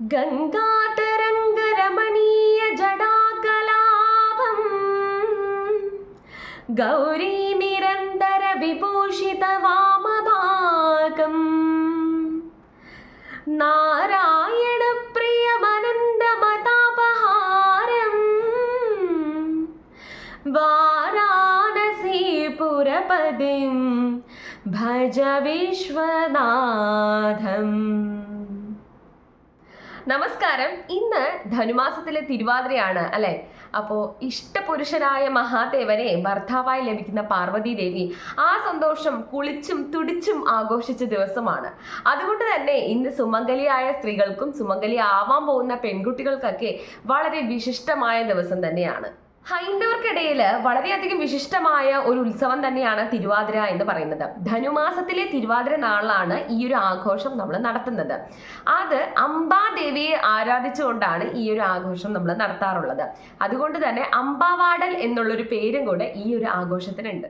ഗംഗാതരംഗരമണീയ ജടാകലാപം ഗൗരീ നിരന്തര വിഭൂഷിത വാമഭാഗം നാരായണ പ്രിയമനന്തമതാപഹാരം വാരാണസീപുരപതിം ഭജ വിശ്വനാഥം. നമസ്കാരം. ഇന്ന് ധനുമാസത്തിലെ തിരുവാതിരയാണ് അല്ലെ. അപ്പോൾ ഇഷ്ടപുരുഷനായ മഹാദേവനെ ഭർത്താവായി ലഭിക്കുന്ന പാർവതി ദേവി ആ സന്തോഷം കുളിച്ചും തുടിച്ചും ആഘോഷിച്ച ദിവസമാണ്. അതുകൊണ്ട് തന്നെ ഇന്ന് സുമംഗലിയായ സ്ത്രീകൾക്കും സുമംഗലി ആവാൻ പോകുന്ന പെൺകുട്ടികൾക്കൊക്കെ വളരെ വിശിഷ്ടമായ ദിവസം തന്നെയാണ്. ഹൈന്ദവർക്കിടയിൽ വളരെയധികം വിശിഷ്ടമായ ഒരു ഉത്സവം തന്നെയാണ് തിരുവാതിര എന്ന് പറയുന്നത്. ധനുമാസത്തിലെ തിരുവാതിര നാളിലാണ് ഈ ഒരു ആഘോഷം നമ്മൾ നടത്തുന്നത്. അത് അംബാദേവിയെ ആരാധിച്ചുകൊണ്ടാണ് ഈ ഒരു ആഘോഷം നമ്മൾ നടത്താറുള്ളത്. അതുകൊണ്ട് തന്നെ അമ്പാവാടൽ എന്നുള്ളൊരു പേരും കൂടെ ഈ ഒരു ആഘോഷത്തിനുണ്ട്.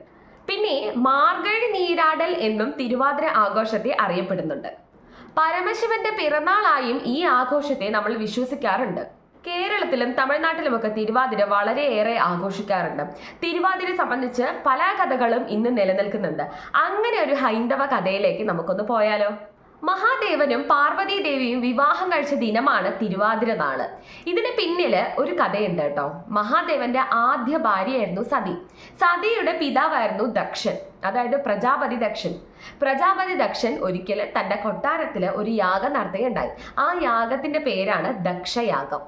പിന്നെ മാർഗഴി നീരാടൽ എന്നും തിരുവാതിര ആഘോഷത്തെ അറിയപ്പെടുന്നുണ്ട്. പരമശിവന്റെ പിറന്നാളായും ഈ ആഘോഷത്തെ നമ്മൾ വിശ്വസിക്കാറുണ്ട്. കേരളത്തിലും തമിഴ്നാട്ടിലുമൊക്കെ തിരുവാതിര വളരെയേറെ ആഘോഷിക്കാറുണ്ട്. തിരുവാതിര സംബന്ധിച്ച് പല കഥകളും ഇന്ന് നിലനിൽക്കുന്നുണ്ട്. അങ്ങനെ ഒരു ഹൈന്ദവ കഥയിലേക്ക് നമുക്കൊന്ന് പോയാലോ? മഹാദേവനും പാർവതി ദേവിയും വിവാഹം കഴിച്ച ദിനമാണ് തിരുവാതിര നാള്. ഇതിന് പിന്നില് ഒരു കഥയുണ്ട് കേട്ടോ. മഹാദേവന്റെ ആദ്യ ഭാര്യയായിരുന്നു സതി. സതിയുടെ പിതാവായിരുന്നു ദക്ഷൻ, അതായത് പ്രജാപതി ദക്ഷൻ. പ്രജാപതി ദക്ഷൻ ഒരിക്കൽ തന്റെ കൊട്ടാരത്തില് ഒരു യാഗം നടത്തുകയുണ്ടായി. ആ യാഗത്തിന്റെ പേരാണ് ദക്ഷയാഗം.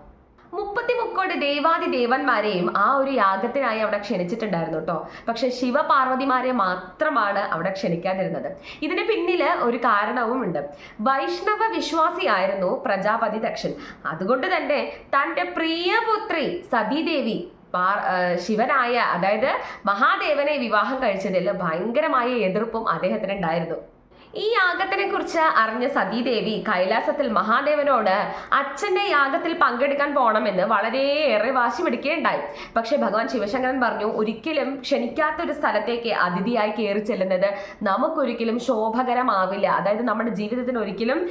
33 ദേവാദി ദേവന്മാരെയും ആ ഒരു യാഗത്തിനായി അവിടെ ക്ഷണിച്ചിട്ടുണ്ടായിരുന്നു കേട്ടോ. പക്ഷെ ശിവപാർവതിമാരെ മാത്രമാണ് അവിടെ ക്ഷണിക്കാതിരുന്നത്. ഇതിന് പിന്നില് ഒരു കാരണവുമുണ്ട്. വൈഷ്ണവ വിശ്വാസിയായിരുന്നു പ്രജാപതി ദക്ഷൻ. അതുകൊണ്ട് തന്നെ തൻ്റെ പ്രിയപുത്രി സതീദേവി ശിവനായ, അതായത് മഹാദേവനെ വിവാഹം കഴിച്ചതിൽ ഭയങ്കരമായ എതിർപ്പും അദ്ദേഹത്തിനുണ്ടായിരുന്നു. ഈ യാഗത്തിനെ കുറിച്ച് അറിഞ്ഞ സതീദേവി കൈലാസത്തിൽ മഹാദേവനോട് അച്ഛന്റെ യാഗത്തിൽ പങ്കെടുക്കാൻ പോകണമെന്ന് വളരെയേറെ വാശി പിടിക്കുകയുണ്ടായി. പക്ഷെ ഭഗവാൻ ശിവശങ്കരൻ പറഞ്ഞു, ഒരിക്കലും ക്ഷണിക്കാത്തൊരു സ്ഥലത്തേക്ക് അതിഥിയായി കയറി ചെല്ലുന്നത് നമുക്കൊരിക്കലും ശോഭകരമാവില്ല, അതായത് നമ്മുടെ ജീവിതത്തിന് ഒരിക്കലും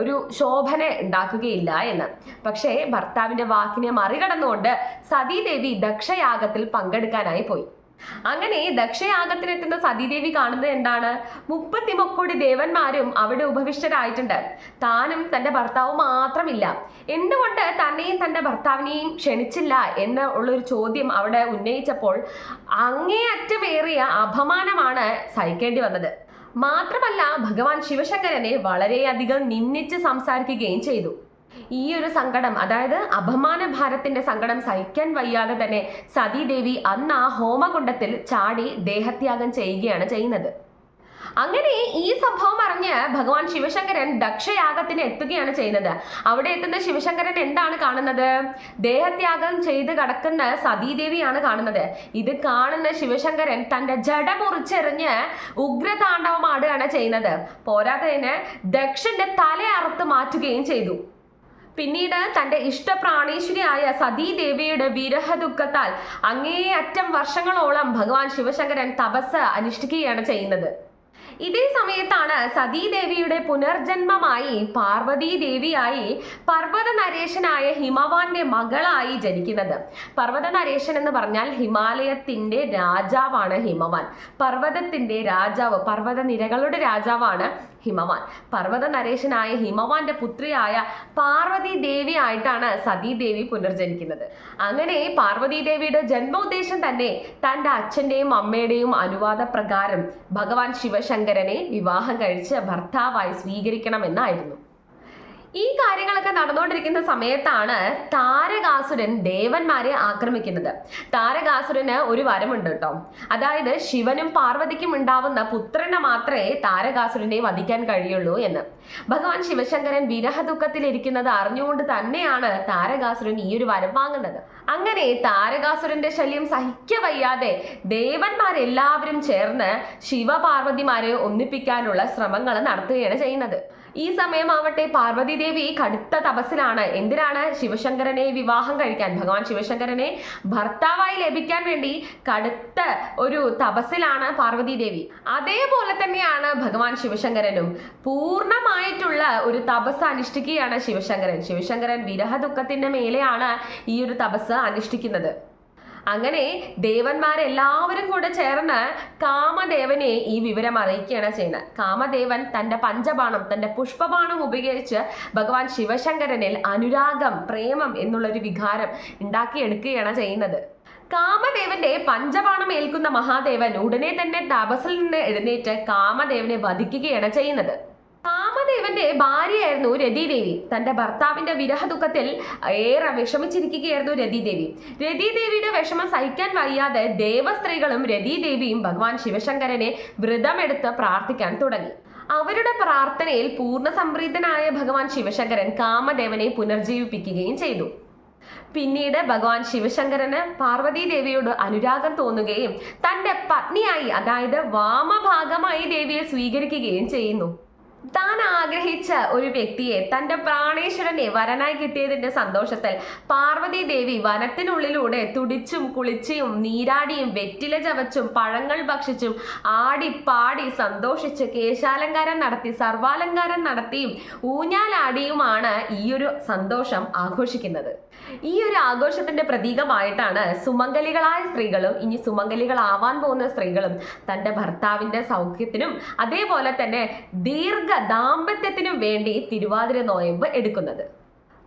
ഒരു ശോഭന ഉണ്ടാക്കുകയില്ല എന്ന്. പക്ഷേ ഭർത്താവിന്റെ വാക്കിനെ മറികടന്നുകൊണ്ട് സതീദേവി ദക്ഷയാഗത്തിൽ പങ്കെടുക്കാനായി പോയി. അങ്ങനെ ദക്ഷയാഗത്തിനെത്തുന്ന സതീദേവി കാണുന്നത് എന്താണ്? 33 ദേവന്മാരും അവിടെ ഉപവിഷ്ടരായിട്ടുണ്ട്. താനും തന്റെ ഭർത്താവും മാത്രമില്ല. എന്തുകൊണ്ട് തന്നെയും തന്റെ ഭർത്താവിനെയും ക്ഷണിച്ചില്ല എന്ന് ഉള്ളൊരു ചോദ്യം അവിടെ ഉന്നയിച്ചപ്പോൾ അങ്ങേയറ്റമേറിയ അപമാനമാണ് സഹിക്കേണ്ടി വന്നത്. മാത്രമല്ല ഭഗവാൻ ശിവശങ്കരനെ വളരെയധികം നിന്ദിച്ച് സംസാരിക്കുകയും ചെയ്തു. ഈ ഒരു സങ്കടം, അതായത് അപമാന ഭാരത്തിന്റെ സങ്കടം സഹിക്കാൻ വയ്യാതെ തന്നെ സതീദേവി അന്ന് ആ ഹോമകുണ്ടത്തിൽ ചാടി ദേഹത്യാഗം ചെയ്യുകയാണ് ചെയ്യുന്നത്. അങ്ങനെ ഈ സംഭവം അറിഞ്ഞ് ഭഗവാൻ ശിവശങ്കരൻ ദക്ഷയാഗത്തിന് എത്തുകയാണ് ചെയ്യുന്നത്. അവിടെ എത്തുന്ന ശിവശങ്കരൻ എന്താണ് കാണുന്നത്? ദേഹത്യാഗം ചെയ്ത് കടക്കുന്ന സതീദേവിയാണ് കാണുന്നത്. ഇത് കാണുന്ന ശിവശങ്കരൻ തന്റെ ജട മുറിച്ചെറിഞ്ഞ് ഉഗ്രതാണ്ഡവമാടുകയാണ് ചെയ്യുന്നത്. പോരാത്തതിന് ദക്ഷന്റെ തല അറുത്ത് മാറ്റുകയും ചെയ്തു. പിന്നീട് തന്റെ ഇഷ്ടപ്രാണേശ്വരിയായ സതീദേവിയുടെ വിരഹ ദുഃഖത്താൽ അങ്ങേയറ്റം വർഷങ്ങളോളം ഭഗവാൻ ശിവശങ്കരൻ തപസ് അനുഷ്ഠിക്കുകയാണ് ചെയ്യുന്നത്. ഇതേ സമയത്താണ് സതീദേവിയുടെ പുനർജന്മമായി പാർവതി ദേവിയായി പർവ്വത നരേശനായ ഹിമവാന്റെ മകളായി ജനിക്കുന്നത്. പർവ്വത നരേശൻ എന്ന് പറഞ്ഞാൽ ഹിമാലയത്തിന്റെ രാജാവാണ് ഹിമവാൻ. പർവ്വതത്തിന്റെ രാജാവ്, പർവ്വത നിരകളുടെ രാജാവാണ് ഹിമവാൻ. പർവ്വത നരേശനായ ഹിമവാന്റെ പുത്രിയായ പാർവതി ദേവി ആയിട്ടാണ് സതീദേവി പുനർജനിക്കുന്നത്. അങ്ങനെ പാർവതി ദേവിയുടെ ജന്മോദ്ദേശം തന്നെ തൻ്റെ അച്ഛൻ്റെയും അമ്മയുടെയും അനുവാദ പ്രകാരം ഭഗവാൻ ശിവശങ്കരനെ വിവാഹം കഴിച്ച് ഭർത്താവായി സ്വീകരിക്കണമെന്നായിരുന്നു. ഈ കാര്യങ്ങളൊക്കെ നടന്നുകൊണ്ടിരിക്കുന്ന സമയത്താണ് താരകാസുരൻ ദേവന്മാരെ ആക്രമിക്കുന്നത്. താരകാസുരന് ഒരു വരമുണ്ട് കേട്ടോ. അതായത് ശിവനും പാർവതിക്കും ഉണ്ടാവുന്ന പുത്രനെ മാത്രമേ താരകാസുരനെ വധിക്കാൻ കഴിയുള്ളൂ എന്ന്. ഭഗവാൻ ശിവശങ്കരൻ വിരഹ ദുഃഖത്തിലിരിക്കുന്നത് അറിഞ്ഞുകൊണ്ട് തന്നെയാണ് താരകാസുരൻ ഈ ഒരു വരം വാങ്ങുന്നത്. അങ്ങനെ താരകാസുരന്റെ ശല്യം സഹിക്കവയ്യാതെ ദേവന്മാരെല്ലാവരും ചേർന്ന് ശിവപാർവതിമാരെ ഒന്നിപ്പിക്കാനുള്ള ശ്രമങ്ങൾ നടത്തുകയാണ് ചെയ്യുന്നത്. ഈ സമയമാവട്ടെ പാർവതി ദേവി കടുത്ത തപസ്സിലാണ്. എന്തിനാണ്? ശിവശങ്കരനെ വിവാഹം കഴിക്കാൻ, ഭഗവാൻ ശിവശങ്കരനെ ഭർത്താവായി ലഭിക്കാൻ വേണ്ടി കടുത്ത ഒരു തപസ്സിലാണ് പാർവതി ദേവി. അതേപോലെ തന്നെയാണ് ഭഗവാൻ ശിവശങ്കരനും. പൂർണ്ണമായിട്ടുള്ള ഒരു തപസ് അനുഷ്ഠിക്കുകയാണ് ശിവശങ്കരൻ. ശിവശങ്കരൻ വിരഹ ദുഃഖത്തിന്റെ മേലെയാണ് ഈ ഒരു തപസ് അനുഷ്ഠിക്കുന്നത്. അങ്ങനെ ദേവന്മാരെല്ലാവരും കൂടെ ചേർന്ന് കാമദേവനെ ഈ വിവരം അറിയിക്കുകയാണ് ചെയ്യുന്നത്. കാമദേവൻ തൻ്റെ പഞ്ചബാണം, തൻ്റെ പുഷ്പബാണം ഉപയോഗിച്ച് ഭഗവാൻ ശിവശങ്കരനിൽ അനുരാഗം, പ്രേമം എന്നുള്ളൊരു വികാരം ഉണ്ടാക്കിയെടുക്കുകയാണ് ചെയ്യുന്നത്. കാമദേവന്റെ പഞ്ചബാണം ഏൽക്കുന്ന മഹാദേവൻ ഉടനെ തന്നെ തപസ്സിൽ നിന്ന് എഴുന്നേറ്റ് കാമദേവനെ വധിക്കുകയാണ് ചെയ്യുന്നത്. കാമദേവന്റെ ഭാര്യയായിരുന്നു രതിദേവി. തന്റെ ഭർത്താവിന്റെ വിരഹ ദുഃഖത്തിൽ ഏറെ വിഷമിച്ചിരിക്കുകയായിരുന്നു രതിദേവി. രതിദേവിയുടെ വിഷമം സഹിക്കാൻ വയ്യാതെ ദേവസ്ത്രീകളും രതിദേവിയും ഭഗവാൻ ശിവശങ്കരനെ വ്രതമെടുത്ത് പ്രാർത്ഥിക്കാൻ തുടങ്ങി. അവരുടെ പ്രാർത്ഥനയിൽ പൂർണ്ണ സംപ്രീതനായ ഭഗവാൻ ശിവശങ്കരൻ കാമദേവനെ പുനർജീവിപ്പിക്കുകയും ചെയ്തു. പിന്നീട് ഭഗവാൻ ശിവശങ്കരന് പാർവതി ദേവിയോട് അനുരാഗം തോന്നുകയും തന്റെ പത്നിയായി, അതായത് വാമഭാഗമായി ദേവിയെ സ്വീകരിക്കുകയും ചെയ്യുന്നു. താൻ ആഗ്രഹിച്ച ഒരു വ്യക്തിയെ, തന്റെ പ്രാണേശ്വരനെ വരനായി കിട്ടിയതിന്റെ സന്തോഷത്തിൽ പാർവതി ദേവി വനത്തിനുള്ളിലൂടെ തുടിച്ചും കുളിച്ചും നീരാടിയും വെറ്റില ചവച്ചും പഴങ്ങൾ ഭക്ഷിച്ചും ആടിപ്പാടി സന്തോഷിച്ച് കേശാലങ്കാരം നടത്തി സർവാലങ്കാരം നടത്തിയും ഊഞ്ഞാലാടിയുമാണ് ഈ ഒരു സന്തോഷം ആഘോഷിക്കുന്നത്. ഈ ഒരു ആഘോഷത്തിന്റെ പ്രതീകമായിട്ടാണ് സുമംഗലികളായ സ്ത്രീകളും ഇനി സുമംഗലികളാവാൻ പോകുന്ന സ്ത്രീകളും തന്റെ ഭർത്താവിന്റെ സൗഖ്യത്തിനും അതേപോലെ തന്നെ ദീർഘ ദാമ്പത്യത്തിനും വേണ്ടി തിരുവാതിര നോയമ്പ് എടുക്കുന്നത്.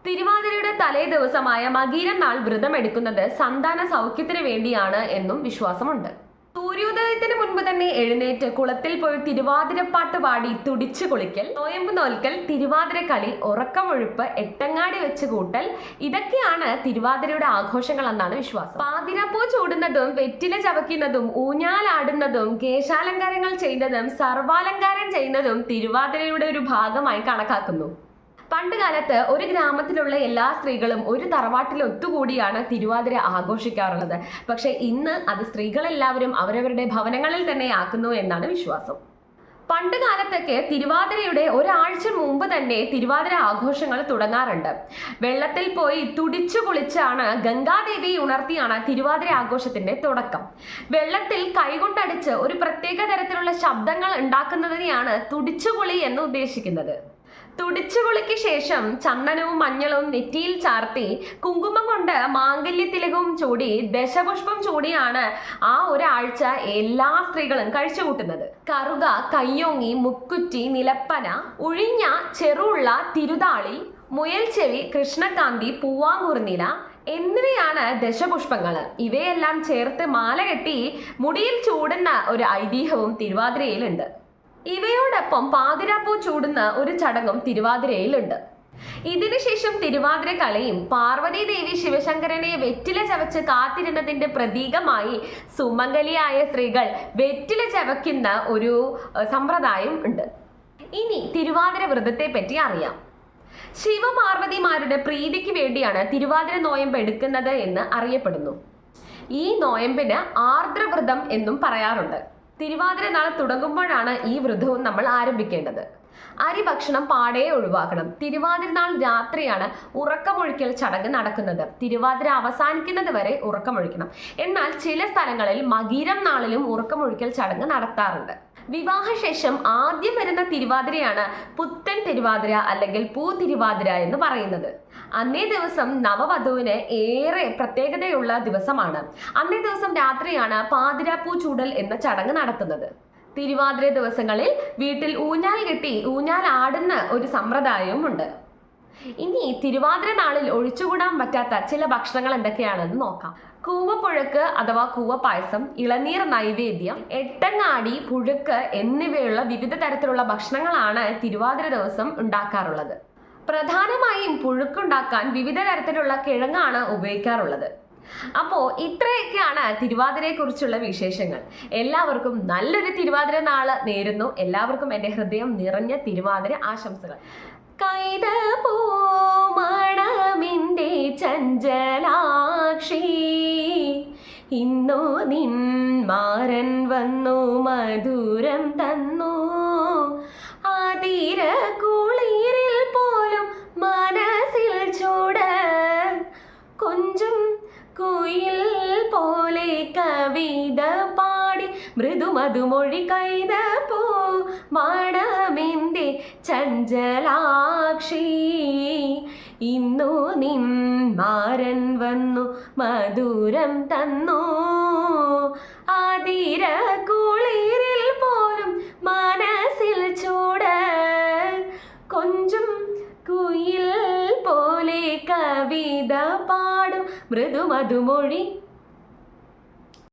തിരുവാതിരയുടെ തലേ ദിവസമായ മകീരം നാൾ വ്രതം എടുക്കുന്നത് സന്താന സൗഖ്യത്തിന് വേണ്ടിയാണ് എന്നും വിശ്വാസമുണ്ട്. സൂര്യോദയത്തിന് മുൻപ് തന്നെ എഴുന്നേറ്റ് കുളത്തിൽ പോയി തിരുവാതിരപ്പാട്ട് പാടി തുടിച്ചു കുളിക്കൽ, നോയമ്പ് നോൽക്കൽ, തിരുവാതിര കളി, ഉറക്കമൊഴുപ്പ്, എട്ടങ്ങാടി വെച്ച് കൂട്ടൽ, ഇതൊക്കെയാണ് തിരുവാതിരയുടെ ആഘോഷങ്ങൾ എന്നാണ് വിശ്വാസം. പാതിരപ്പൂ ചൂടുന്നതും വെറ്റില ചവയ്ക്കുന്നതും ഊഞ്ഞാലാടുന്നതും കേശാലങ്കാരങ്ങൾ ചെയ്യുന്നതും സർവാലങ്കാരം ചെയ്യുന്നതും തിരുവാതിരയുടെ ഒരു ഭാഗമായി കണക്കാക്കുന്നു. പണ്ട് കാലത്ത് ഒരു ഗ്രാമത്തിലുള്ള എല്ലാ സ്ത്രീകളും ഒരു തറവാട്ടിൽ ഒത്തുകൂടിയാണ് തിരുവാതിര ആഘോഷിക്കാറുള്ളത്. പക്ഷെ ഇന്ന് അത് സ്ത്രീകളെല്ലാവരും അവരവരുടെ ഭവനങ്ങളിൽ തന്നെ ആക്കുന്നു എന്നാണ് വിശ്വാസം. പണ്ട് കാലത്തൊക്കെ തിരുവാതിരയുടെ ഒരാഴ്ച മുമ്പ് തന്നെ തിരുവാതിര ആഘോഷങ്ങൾ തുടങ്ങാറുണ്ട്. വെള്ളത്തിൽ പോയി തുടിച്ചു കുളിച്ചാണ് ഗംഗാദേവി ഉണർത്തിയാണ് തിരുവാതിര ആഘോഷത്തിന്റെ തുടക്കം. വെള്ളത്തിൽ കൈകൊണ്ടടിച്ച് ഒരു പ്രത്യേക തരത്തിലുള്ള ശബ്ദങ്ങൾ ഉണ്ടാക്കുന്നതിനെയാണ് തുടിച്ചുകുളി എന്ന് ഉദ്ദേശിക്കുന്നത്. തുടിച്ചുകുളിക്ക് ശേഷം ചന്ദനവും മഞ്ഞളും നെറ്റിയിൽ ചാർത്തി കുങ്കുമം കൊണ്ട് മാംഗല്യത്തിലകവും ചൂടി ദശപുഷ്പം ചൂടിയാണ് ആ ഒരാഴ്ച എല്ലാ സ്ത്രീകളും കഴിച്ചുകൂട്ടുന്നത്. കറുക, കയ്യോങ്ങി, മുക്കുറ്റി, നിലപ്പന, ഉഴിഞ്ഞ, ചെറുള്ള, തിരുതാളി, മുയൽച്ചെവി, കൃഷ്ണകാന്തി, പൂവാങ്കുറുനില എന്നിവയാണ് ദശപുഷ്പങ്ങൾ. ഇവയെല്ലാം ചേർത്ത് മാല കെട്ടി മുടിയിൽ ചൂടുന്ന ഒരു ഐതിഹ്യവും തിരുവാതിരയിലുണ്ട്. ഇവയോടൊപ്പം പാതിരാപ്പൂ ചൂടുന്ന ഒരു ചടങ്ങും തിരുവാതിരയിലുണ്ട്. ഇതിനുശേഷം തിരുവാതിര കളിയും പാർവതി ദേവി ശിവശങ്കരനെ വെറ്റില ചവച്ച് കാത്തിരുന്നതിന്റെ പ്രതീകമായി സുമംഗലിയായ സ്ത്രീകൾ വെറ്റില ചവയ്ക്കുന്ന ഒരു സമ്പ്രദായം ഉണ്ട്. ഇനി തിരുവാതിര വ്രതത്തെ പറ്റി അറിയാം. ശിവപാർവതിമാരുടെ പ്രീതിക്ക് വേണ്ടിയാണ് തിരുവാതിര നോയമ്പ് എടുക്കുന്നത് എന്ന് അറിയപ്പെടുന്നു. ഈ നോയമ്പിന് ആർദ്രവ്രതം എന്നും പറയാറുണ്ട്. തിരുവാതിര നാൾ തുടങ്ങുമ്പോഴാണ് ഈ വ്രതവും നമ്മൾ ആരംഭിക്കേണ്ടത്. അരി ഭക്ഷണം പാടെ ഒഴിവാക്കണം. തിരുവാതിര നാൾ രാത്രിയാണ് ഉറക്കമൊഴിക്കൽ ചടങ്ങ് നടക്കുന്നത്. തിരുവാതിര അവസാനിക്കുന്നത് വരെ ഉറക്കമൊഴിക്കണം. എന്നാൽ ചില സ്ഥലങ്ങളിൽ മകീരം നാളിലും ഉറക്കമൊഴിക്കൽ ചടങ്ങ് നടത്താറുണ്ട്. വിവാഹശേഷം ആദ്യം വരുന്ന തിരുവാതിരയാണ് പുത്തൻ തിരുവാതിര അല്ലെങ്കിൽ പൂ തിരുവാതിര എന്ന് പറയുന്നത്. അന്നേ ദിവസം നവവധുവിന് ഏറെ പ്രത്യേകതയുള്ള ദിവസമാണ്. അന്നേ ദിവസം രാത്രിയാണ് പാതിരാപ്പൂ ചൂടൽ എന്ന ചടങ്ങ് നടത്തുന്നത്. തിരുവാതിര ദിവസങ്ങളിൽ വീട്ടിൽ ഊഞ്ഞാൽ കെട്ടി ഊഞ്ഞാൽ ആടുന്ന ഒരു സമ്പ്രദായവും ഉണ്ട്. ഇനി തിരുവാതിര നാളിൽ ഒഴിച്ചുകൂടാൻ പറ്റാത്ത ചില ഭക്ഷണങ്ങൾ എന്തൊക്കെയാണെന്ന് നോക്കാം. കൂവപ്പുഴുക്ക് അഥവാ കൂവപ്പായസം, ഇളനീർ നൈവേദ്യം, എട്ടങ്ങാടി, പുഴുക്ക് എന്നിവയുള്ള വിവിധ തരത്തിലുള്ള ഭക്ഷണങ്ങളാണ് തിരുവാതിര ദിവസം ഉണ്ടാക്കാറുള്ളത്. പ്രധാനമായും പുഴുക്കുണ്ടാക്കാൻ വിവിധ തരത്തിലുള്ള കിഴങ്ങാണ് ഉപയോഗിക്കാറുള്ളത്. അപ്പോൾ ഇത്രയൊക്കെയാണ് തിരുവാതിരയെ കുറിച്ചുള്ള വിശേഷങ്ങൾ. എല്ലാവർക്കും നല്ലൊരു തിരുവാതിര നാള് നേരുന്നു. എല്ലാവർക്കും എൻ്റെ ഹൃദയം നിറഞ്ഞ തിരുവാതിര ആശംസകൾ. കൈതപൂമണമിൻ്റെ ചഞ്ചലാക്ഷി, ഇന്നു നിൻ മാരൻ വന്നു മധുരം തന്നു, ആതിര കുളി മൃദുമധുമൊഴി കൈതപ്പൂ മണമെന്റെ ചഞ്ചലാക്ഷി. ഇന്നു നിൻ മാരൻ വന്നു മധുരം തന്നു. ആതിര കുളിരിൽ പോലും മനസ്സിൽ ചൂട്. കൊഞ്ചും കുയിൽ പോലെ കവിത പാടും മൃദുമധുമൊഴി